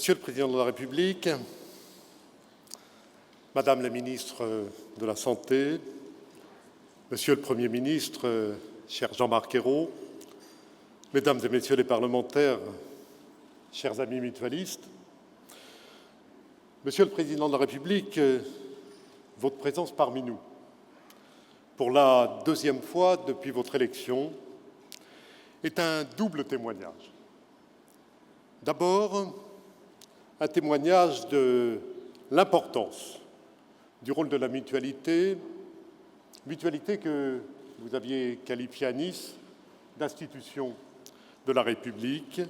Monsieur le Président de la République, Madame la Ministre de la Santé, Monsieur le Premier ministre, cher Jean-Marc Ayrault, Mesdames et Messieurs les parlementaires, chers amis mutualistes, Monsieur le Président de la République, votre présence parmi nous, pour la deuxième fois depuis votre élection, est un double témoignage. D'abord, un témoignage de l'importance du rôle de la mutualité que vous aviez qualifiée à Nice d'institution de la République,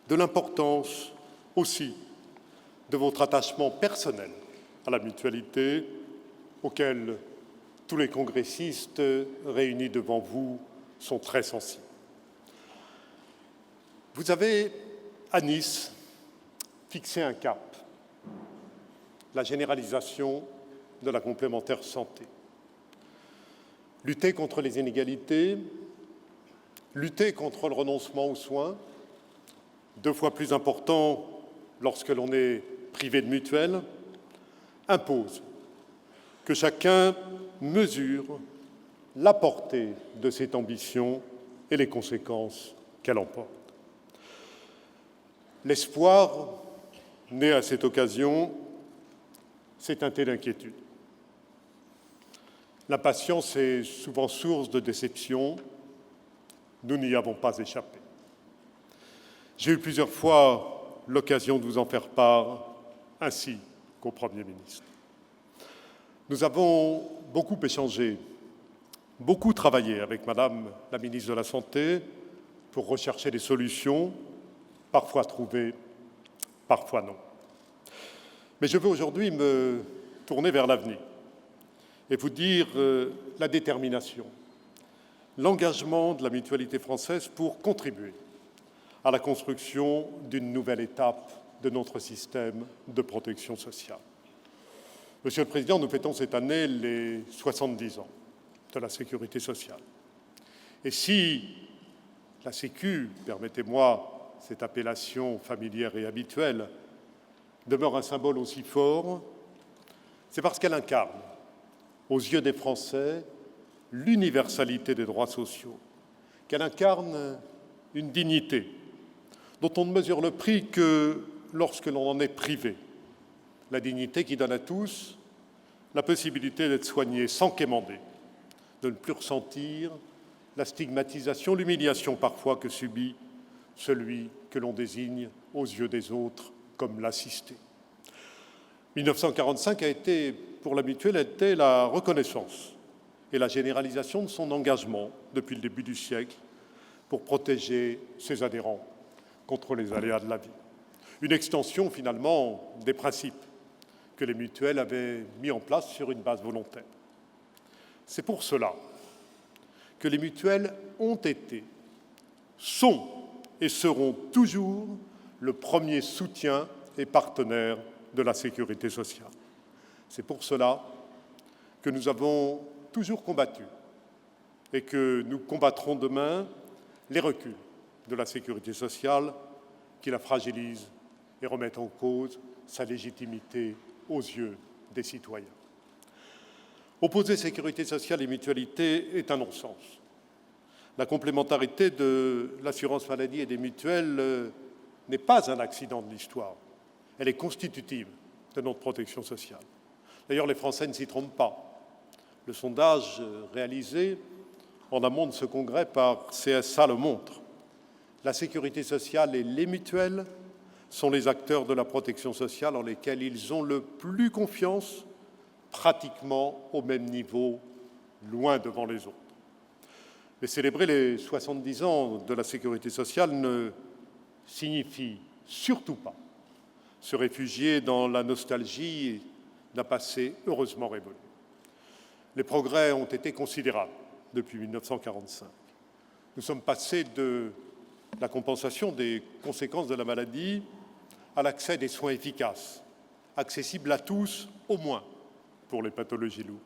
de l'importance aussi de votre attachement personnel à la mutualité, auquel tous les congressistes réunis devant vous sont très sensibles. Vous avez, à Nice, fixé un cap, la généralisation de la complémentaire santé. Lutter contre les inégalités, lutter contre le renoncement aux soins, 2 fois plus important lorsque l'on est privé de mutuelle, impose que chacun mesure la portée de cette ambition et les conséquences qu'elle emporte. L'espoir, né à cette occasion, s'est teinté d'inquiétude. L'impatience est souvent source de déception. Nous n'y avons pas échappé. J'ai eu plusieurs fois l'occasion de vous en faire part, ainsi qu'au Premier ministre. Nous avons beaucoup échangé, beaucoup travaillé avec Madame la ministre de la Santé pour rechercher des solutions, parfois trouvées, parfois non. Mais je veux aujourd'hui me tourner vers l'avenir et vous dire la détermination, l'engagement de la mutualité française pour contribuer à la construction d'une nouvelle étape de notre système de protection sociale. Monsieur le Président, nous fêtons cette année les 70 ans de la sécurité sociale. Et si la Sécu, permettez-moi cette appellation familière et habituelle, demeure un symbole aussi fort, c'est parce qu'elle incarne, aux yeux des Français, l'universalité des droits sociaux, qu'elle incarne une dignité dont on ne mesure le prix que lorsque l'on en est privé, la dignité qui donne à tous la possibilité d'être soigné sans quémander, de ne plus ressentir la stigmatisation, l'humiliation parfois que subit celui que l'on désigne aux yeux des autres comme l'assisté. 1945 a été, pour la mutuelle, la reconnaissance et la généralisation de son engagement depuis le début du siècle pour protéger ses adhérents contre les aléas de la vie. Une extension, finalement, des principes que les mutuelles avaient mis en place sur une base volontaire. C'est pour cela que les mutuelles ont été, sont et seront toujours le premier soutien et partenaire de la sécurité sociale. C'est pour cela que nous avons toujours combattu et que nous combattrons demain les reculs de la sécurité sociale qui la fragilisent et remettent en cause sa légitimité aux yeux des citoyens. Opposer sécurité sociale et mutualité est un non-sens. La complémentarité de l'assurance maladie et des mutuelles n'est pas un accident de l'histoire. Elle est constitutive de notre protection sociale. D'ailleurs, les Français ne s'y trompent pas. Le sondage réalisé en amont de ce congrès par CSA le montre. La sécurité sociale et les mutuelles sont les acteurs de la protection sociale en lesquels ils ont le plus confiance, pratiquement au même niveau, loin devant les autres. Mais célébrer les 70 ans de la sécurité sociale ne signifie surtout pas se réfugier dans la nostalgie d'un passé heureusement révolu. Les progrès ont été considérables depuis 1945. Nous sommes passés de la compensation des conséquences de la maladie à l'accès des soins efficaces, accessibles à tous, au moins pour les pathologies lourdes.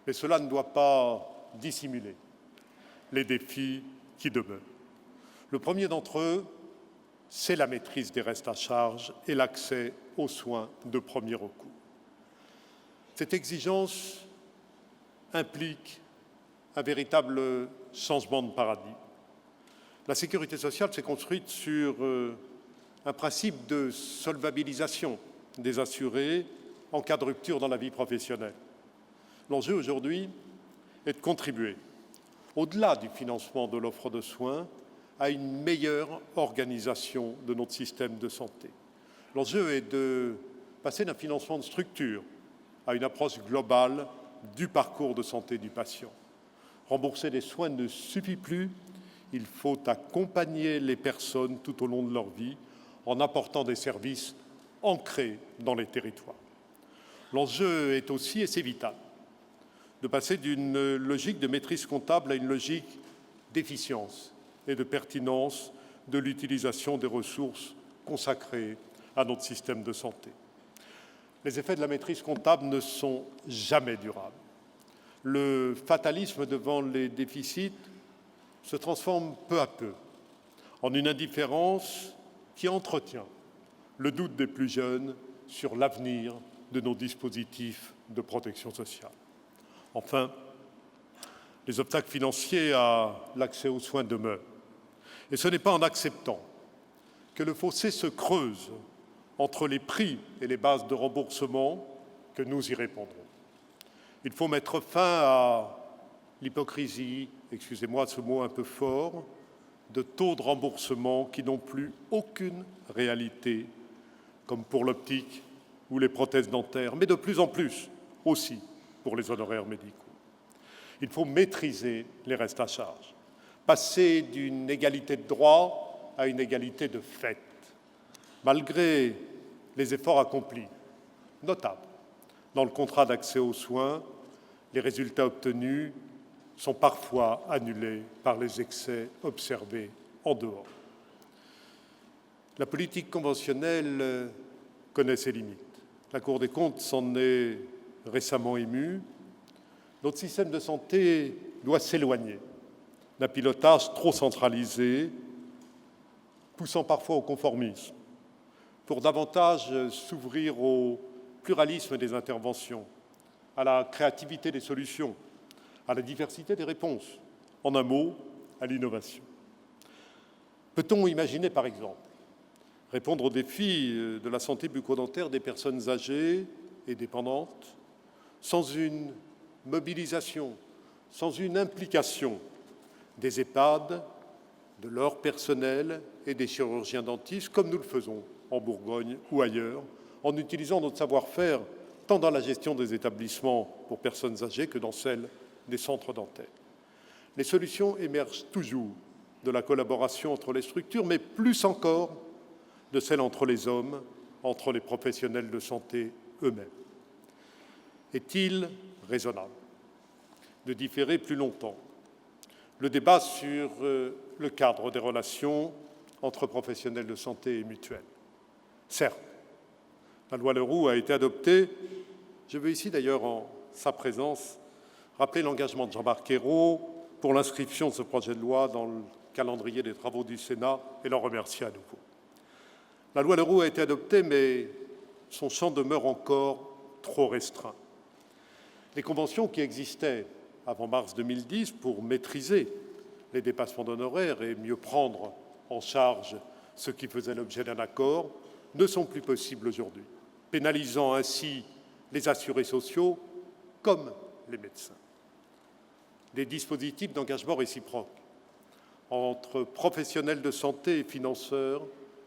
Mais cela ne doit pas dissimuler les défis qui demeurent. Le premier d'entre eux, c'est la maîtrise des restes à charge et l'accès aux soins de premier recours. Cette exigence implique un véritable changement de paradigme. La sécurité sociale s'est construite sur un principe de solvabilisation des assurés en cas de rupture dans la vie professionnelle. L'enjeu aujourd'hui est de contribuer, au-delà du financement de l'offre de soins, à une meilleure organisation de notre système de santé. L'enjeu est de passer d'un financement de structure à une approche globale du parcours de santé du patient. Rembourser des soins ne suffit plus, il faut accompagner les personnes tout au long de leur vie en apportant des services ancrés dans les territoires. L'enjeu est aussi, et c'est vital, de passer d'une logique de maîtrise comptable à une logique d'efficience et de pertinence de l'utilisation des ressources consacrées à notre système de santé. Les effets de la maîtrise comptable ne sont jamais durables. Le fatalisme devant les déficits se transforme peu à peu en une indifférence qui entretient le doute des plus jeunes sur l'avenir de nos dispositifs de protection sociale. Enfin, les obstacles financiers à l'accès aux soins demeurent. Et ce n'est pas en acceptant que le fossé se creuse entre les prix et les bases de remboursement que nous y répondrons. Il faut mettre fin à l'hypocrisie, excusez-moi ce mot un peu fort, de taux de remboursement qui n'ont plus aucune réalité, comme pour l'optique ou les prothèses dentaires, mais de plus en plus aussi pour les honoraires médicaux. Il faut maîtriser les restes à charge, passer d'une égalité de droit à une égalité de fait. Malgré les efforts accomplis, notables, dans le contrat d'accès aux soins, les résultats obtenus sont parfois annulés par les excès observés en dehors. La politique conventionnelle connaît ses limites. La Cour des comptes s'en est récemment émue. Notre système de santé doit s'éloigner d'un pilotage trop centralisé, poussant parfois au conformisme, pour davantage s'ouvrir au pluralisme des interventions, à la créativité des solutions, à la diversité des réponses, en un mot, à l'innovation. Peut-on imaginer, par exemple, répondre aux défis de la santé bucco-dentaire des personnes âgées et dépendantes sans une mobilisation, sans une implication des EHPAD, de leur personnel et des chirurgiens dentistes, comme nous le faisons en Bourgogne ou ailleurs, en utilisant notre savoir-faire tant dans la gestion des établissements pour personnes âgées que dans celle des centres dentaires. Les solutions émergent toujours de la collaboration entre les structures, mais plus encore de celle entre les hommes, entre les professionnels de santé eux-mêmes. Est-il raisonnable de différer plus longtemps le débat sur le cadre des relations entre professionnels de santé et mutuelles? Certes, la loi Leroux a été adoptée. Je veux ici d'ailleurs, en sa présence, rappeler l'engagement de Jean-Marc Ayrault pour l'inscription de ce projet de loi dans le calendrier des travaux du Sénat et l'en remercier à nouveau. La loi Leroux a été adoptée, mais son champ demeure encore trop restreint. Les conventions qui existaient avant mars 2010 pour maîtriser les dépassements d'honoraires et mieux prendre en charge ce qui faisait l'objet d'un accord ne sont plus possibles aujourd'hui, pénalisant ainsi les assurés sociaux comme les médecins. Des dispositifs d'engagement réciproque entre professionnels de santé et financeurs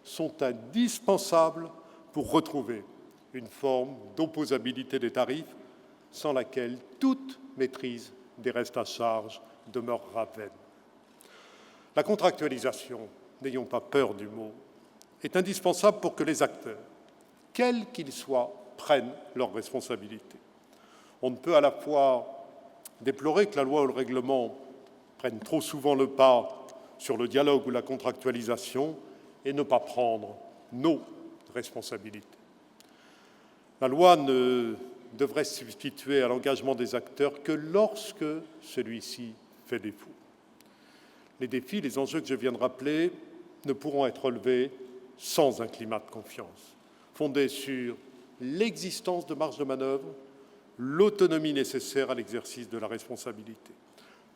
sont indispensables pour retrouver une forme d'opposabilité des tarifs sans laquelle toute maîtrise des restes à charge demeurera vaine. La contractualisation, n'ayons pas peur du mot, est indispensable pour que les acteurs, quels qu'ils soient, prennent leurs responsabilités. On ne peut à la fois déplorer que la loi ou le règlement prennent trop souvent le pas sur le dialogue ou la contractualisation et ne pas prendre nos responsabilités. La loi ne devrait se substituer à l'engagement des acteurs que lorsque celui-ci fait défaut. Les défis, les enjeux que je viens de rappeler ne pourront être relevés sans un climat de confiance, fondé sur l'existence de marge de manœuvre, l'autonomie nécessaire à l'exercice de la responsabilité.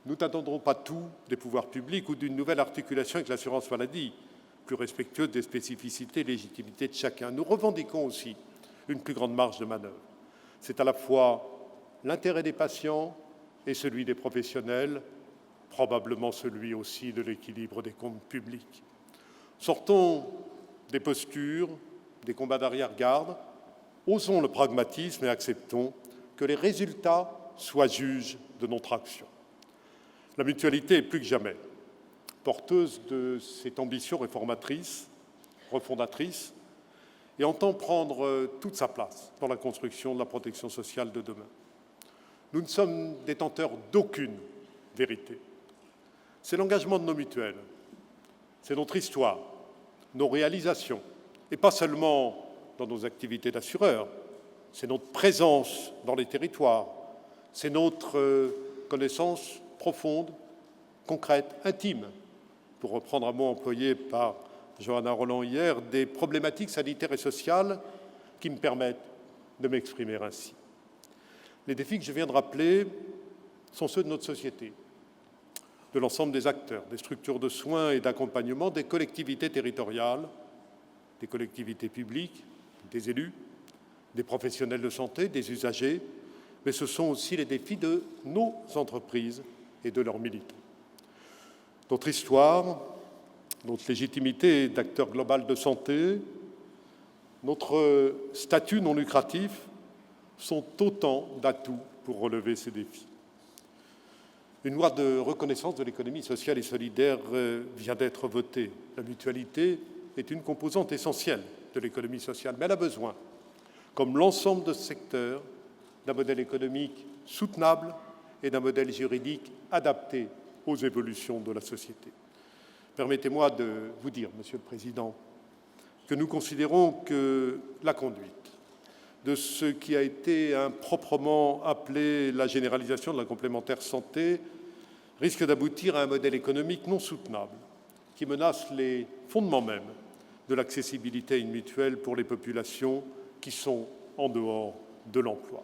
Nous n'attendrons pas tout des pouvoirs publics ou d'une nouvelle articulation avec l'assurance maladie, plus respectueuse des spécificités et légitimités de chacun. Nous revendiquons aussi une plus grande marge de manœuvre. C'est à la fois l'intérêt des patients et celui des professionnels, probablement celui aussi de l'équilibre des comptes publics. Sortons des postures, des combats d'arrière-garde, osons le pragmatisme et acceptons que les résultats soient juges de notre action. La mutualité est plus que jamais porteuse de cette ambition réformatrice, refondatrice, et entend prendre toute sa place dans la construction de la protection sociale de demain. Nous ne sommes détenteurs d'aucune vérité. C'est l'engagement de nos mutuelles, c'est notre histoire, nos réalisations, et pas seulement dans nos activités d'assureurs, c'est notre présence dans les territoires, c'est notre connaissance profonde, concrète, intime, pour reprendre un mot employé par Johanna Roland hier, des problématiques sanitaires et sociales qui me permettent de m'exprimer ainsi. Les défis que je viens de rappeler sont ceux de notre société, de l'ensemble des acteurs, des structures de soins et d'accompagnement, des collectivités territoriales, des collectivités publiques, des élus, des professionnels de santé, des usagers, mais ce sont aussi les défis de nos entreprises et de leurs militants. Notre histoire, notre légitimité d'acteur global de santé, notre statut non lucratif sont autant d'atouts pour relever ces défis. Une loi de reconnaissance de l'économie sociale et solidaire vient d'être votée. La mutualité est une composante essentielle de l'économie sociale, mais elle a besoin, comme l'ensemble de ce secteur, d'un modèle économique soutenable et d'un modèle juridique adapté aux évolutions de la société. Permettez-moi de vous dire, Monsieur le Président, que nous considérons que la conduite de ce qui a été improprement appelé la généralisation de la complémentaire santé risque d'aboutir à un modèle économique non soutenable qui menace les fondements mêmes de l'accessibilité à une mutuelle pour les populations qui sont en dehors de l'emploi.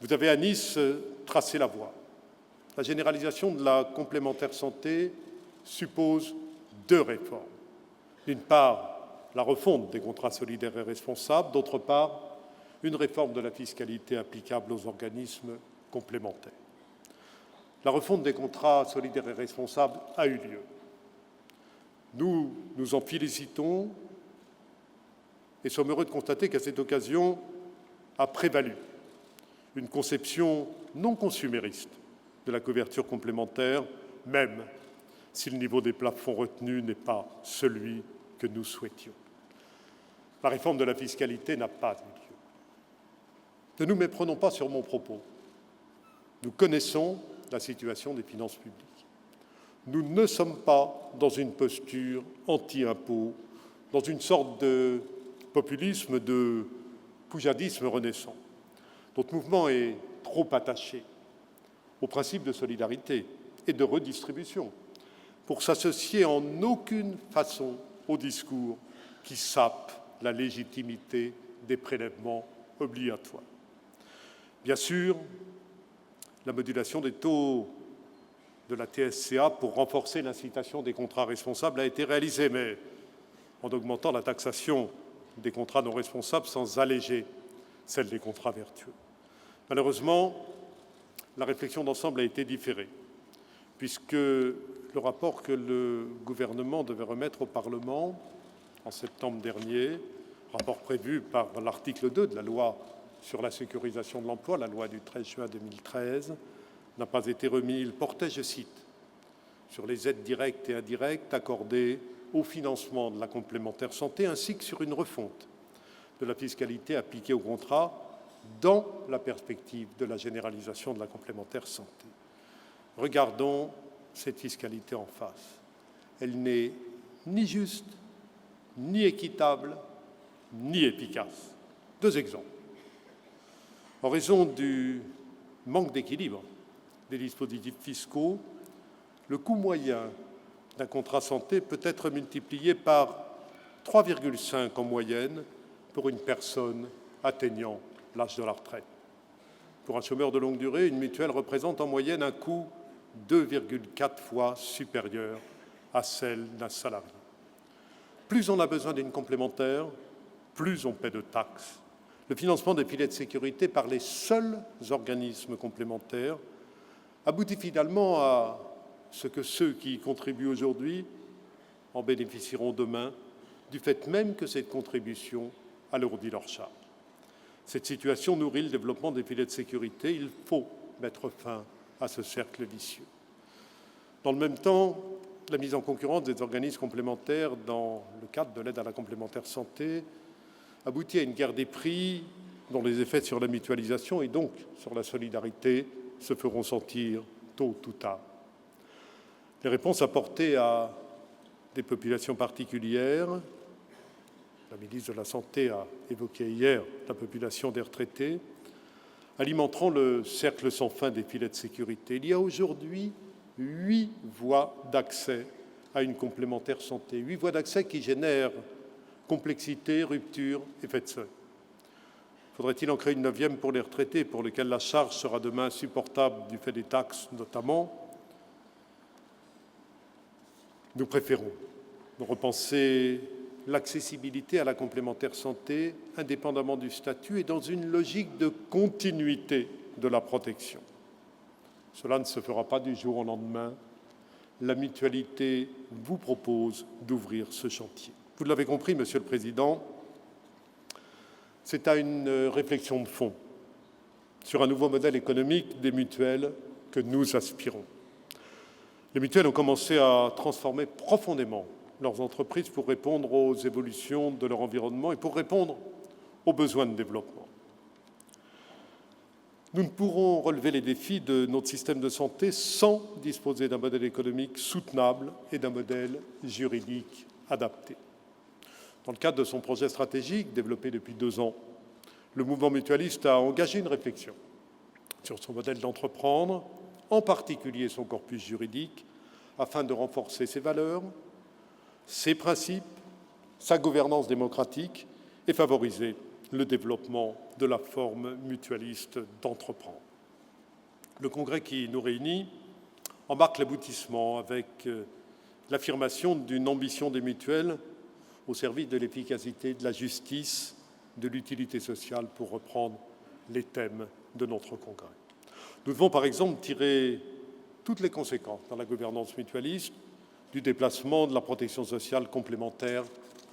Vous avez à Nice tracé la voie. La généralisation de la complémentaire santé suppose deux réformes. D'une part, la refonte des contrats solidaires et responsables, d'autre part, une réforme de la fiscalité applicable aux organismes complémentaires. La refonte des contrats solidaires et responsables a eu lieu. Nous nous en félicitons et sommes heureux de constater qu'à cette occasion a prévalu une conception non consumériste de la couverture complémentaire, même si le niveau des plafonds retenus n'est pas celui que nous souhaitions. La réforme de la fiscalité n'a pas eu lieu. Ne nous méprenons pas sur mon propos. Nous connaissons la situation des finances publiques. Nous ne sommes pas dans une posture anti-impôt, dans une sorte de populisme, de poujadisme renaissant. Notre mouvement est trop attaché au principe de solidarité et de redistribution pour s'associer en aucune façon au discours qui sape la légitimité des prélèvements obligatoires. Bien sûr, la modulation des taux de la TSCA pour renforcer l'incitation des contrats responsables a été réalisée, mais en augmentant la taxation des contrats non responsables sans alléger celle des contrats vertueux. Malheureusement, la réflexion d'ensemble a été différée, puisque le rapport que le gouvernement devait remettre au Parlement en septembre dernier, rapport prévu par l'article 2 de la loi sur la sécurisation de l'emploi, la loi du 13 juin 2013, n'a pas été remis. Il portait, je cite, sur les aides directes et indirectes accordées au financement de la complémentaire santé, ainsi que sur une refonte de la fiscalité appliquée aux contrats dans la perspective de la généralisation de la complémentaire santé. Regardons cette fiscalité en face. Elle n'est ni juste, ni équitable, ni efficace. Deux exemples. En raison du manque d'équilibre des dispositifs fiscaux, le coût moyen d'un contrat santé peut être multiplié par 3,5 en moyenne pour une personne atteignant l'âge de la retraite. Pour un chômeur de longue durée, une mutuelle représente en moyenne un coût 2,4 fois supérieur à celle d'un salarié. Plus on a besoin d'une complémentaire, plus on paie de taxes. Le financement des filets de sécurité par les seuls organismes complémentaires aboutit finalement à ce que ceux qui y contribuent aujourd'hui en bénéficieront demain, du fait même que cette contribution alourdit leur charge. Cette situation nourrit le développement des filets de sécurité. Il faut mettre fin à ce cercle vicieux. Dans le même temps, la mise en concurrence des organismes complémentaires dans le cadre de l'aide à la complémentaire santé aboutit à une guerre des prix dont les effets sur la mutualisation et donc sur la solidarité se feront sentir tôt ou tard. Les réponses apportées à des populations particulières, la ministre de la Santé a évoqué hier la population des retraités, alimenteront le cercle sans fin des filets de sécurité. Il y a aujourd'hui 8 voies d'accès à une complémentaire santé, 8 voies d'accès qui génèrent complexité, rupture, effet de seuil. Faudrait-il en créer une 9e pour les retraités, pour lesquels la charge sera demain insupportable du fait des taxes notamment? Nous préférons repenser l'accessibilité à la complémentaire santé indépendamment du statut et dans une logique de continuité de la protection. Cela ne se fera pas du jour au lendemain. La mutualité vous propose d'ouvrir ce chantier. Vous l'avez compris, Monsieur le Président, c'est à une réflexion de fond sur un nouveau modèle économique des mutuelles que nous aspirons. Les mutuelles ont commencé à transformer profondément leurs entreprises pour répondre aux évolutions de leur environnement et pour répondre aux besoins de développement. Nous ne pourrons relever les défis de notre système de santé sans disposer d'un modèle économique soutenable et d'un modèle juridique adapté. Dans le cadre de son projet stratégique, développé depuis 2 ans, le mouvement mutualiste a engagé une réflexion sur son modèle d'entreprendre, en particulier son corpus juridique, afin de renforcer ses valeurs, ses principes, sa gouvernance démocratique et favoriser le développement de la forme mutualiste d'entreprendre. Le congrès qui nous réunit en marque l'aboutissement avec l'affirmation d'une ambition des mutuelles au service de l'efficacité de la justice, de l'utilité sociale, pour reprendre les thèmes de notre congrès. Nous devons par exemple tirer toutes les conséquences dans la gouvernance mutualiste du déplacement de la protection sociale complémentaire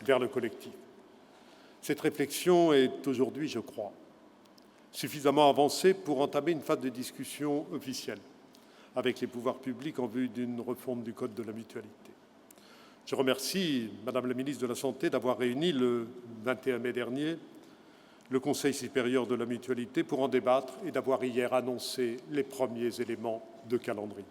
vers le collectif. Cette réflexion est aujourd'hui, je crois, suffisamment avancée pour entamer une phase de discussion officielle avec les pouvoirs publics en vue d'une refonte du Code de la mutualité. Je remercie Madame la ministre de la Santé d'avoir réuni le 21 mai dernier le Conseil supérieur de la mutualité pour en débattre et d'avoir hier annoncé les premiers éléments de calendrier.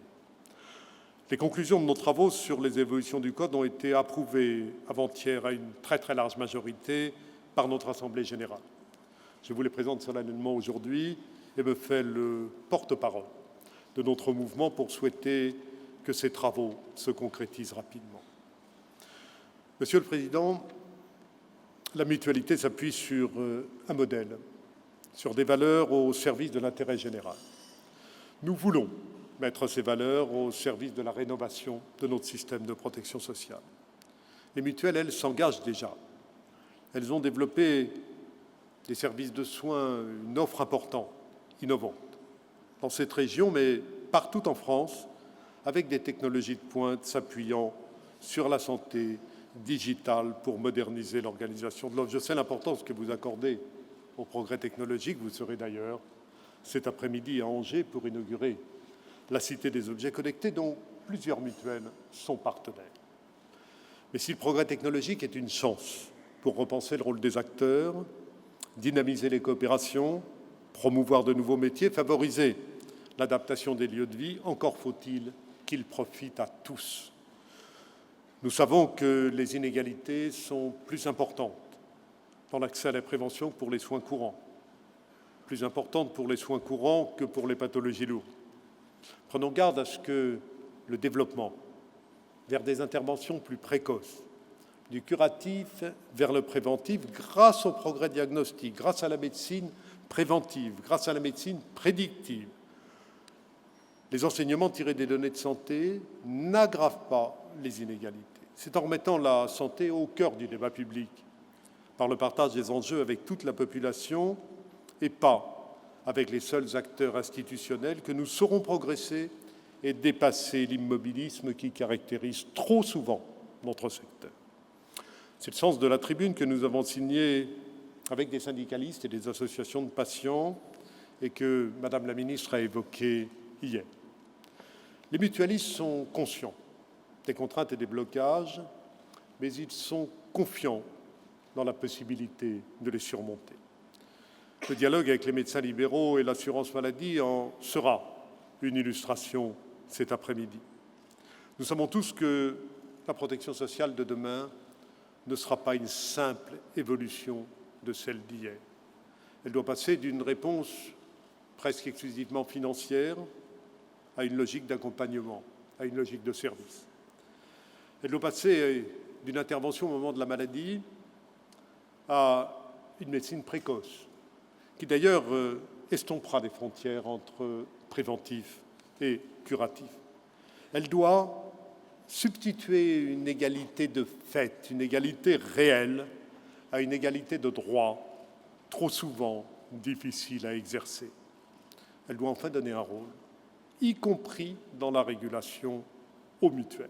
Les conclusions de nos travaux sur les évolutions du Code ont été approuvées avant-hier à une très large majorité par notre Assemblée générale. Je vous les présente solennellement aujourd'hui et me fais le porte-parole de notre mouvement pour souhaiter que ces travaux se concrétisent rapidement. Monsieur le Président, la mutualité s'appuie sur un modèle, sur des valeurs au service de l'intérêt général. Nous voulons mettre ces valeurs au service de la rénovation de notre système de protection sociale. Les mutuelles, elles, s'engagent déjà. Elles ont développé des services de soins, une offre importante, innovante, dans cette région, mais partout en France, avec des technologies de pointe s'appuyant sur la santé digitale pour moderniser l'organisation de l'offre. Je sais l'importance que vous accordez au progrès technologique. Vous serez d'ailleurs cet après-midi à Angers pour inaugurer la Cité des objets connectés, dont plusieurs mutuelles sont partenaires. Mais si le progrès technologique est une chance pour repenser le rôle des acteurs, dynamiser les coopérations, promouvoir de nouveaux métiers, favoriser l'adaptation des lieux de vie, encore faut-il qu'il profite à tous. Nous savons que les inégalités sont plus importantes dans l'accès à la prévention que pour les soins courants, plus importantes pour les soins courants que pour les pathologies lourdes. Prenons garde à ce que le développement vers des interventions plus précoces, du curatif vers le préventif grâce au progrès diagnostique, grâce à la médecine préventive, grâce à la médecine prédictive. Les enseignements tirés des données de santé n'aggravent pas les inégalités. C'est en remettant la santé au cœur du débat public, par le partage des enjeux avec toute la population et pas avec les seuls acteurs institutionnels, que nous saurons progresser et dépasser l'immobilisme qui caractérise trop souvent notre secteur. C'est le sens de la tribune que nous avons signée avec des syndicalistes et des associations de patients et que Madame la ministre a évoquée hier. Les mutualistes sont conscients des contraintes et des blocages, mais ils sont confiants dans la possibilité de les surmonter. Le dialogue avec les médecins libéraux et l'assurance maladie en sera une illustration cet après-midi. Nous savons tous que la protection sociale de demain ne sera pas une simple évolution de celle d'hier. Elle doit passer d'une réponse presque exclusivement financière à une logique d'accompagnement, à une logique de service. Elle doit passer d'une intervention au moment de la maladie à une médecine précoce, qui d'ailleurs estompera les frontières entre préventif et curatif. Elle doit substituer une égalité de fait, une égalité réelle, à une égalité de droit, trop souvent difficile à exercer. Elle doit enfin donner un rôle, y compris dans la régulation aux mutuelles.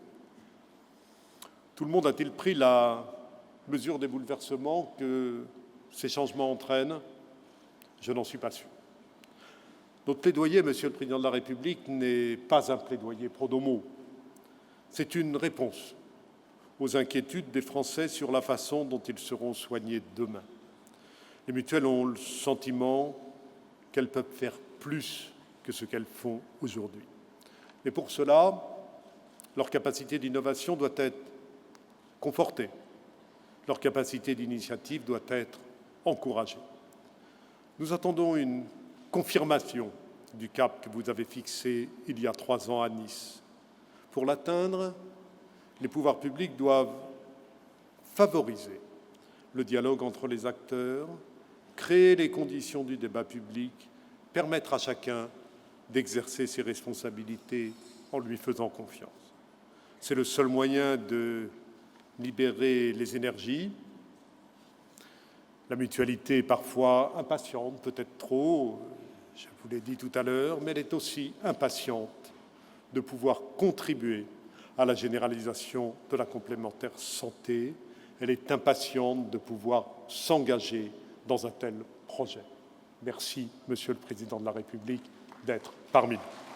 Tout le monde a-t-il pris la mesure des bouleversements que ces changements entraînent? Je n'en suis pas sûr. Notre plaidoyer, Monsieur le Président de la République, n'est pas un plaidoyer pro domo. C'est une réponse aux inquiétudes des Français sur la façon dont ils seront soignés demain. Les mutuelles ont le sentiment qu'elles peuvent faire plus que ce qu'elles font aujourd'hui. Mais pour cela, leur capacité d'innovation doit être confortée. Leur capacité d'initiative doit être encouragée. Nous attendons une confirmation du cap que vous avez fixé il y a 3 ans à Nice. Pour l'atteindre, les pouvoirs publics doivent favoriser le dialogue entre les acteurs, créer les conditions du débat public, permettre à chacun d'exercer ses responsabilités en lui faisant confiance. C'est le seul moyen de libérer les énergies. La mutualité est parfois impatiente, peut-être trop, je vous l'ai dit tout à l'heure, mais elle est aussi impatiente de pouvoir contribuer à la généralisation de la complémentaire santé. Elle est impatiente de pouvoir s'engager dans un tel projet. Merci, Monsieur le Président de la République, d'être parmi nous.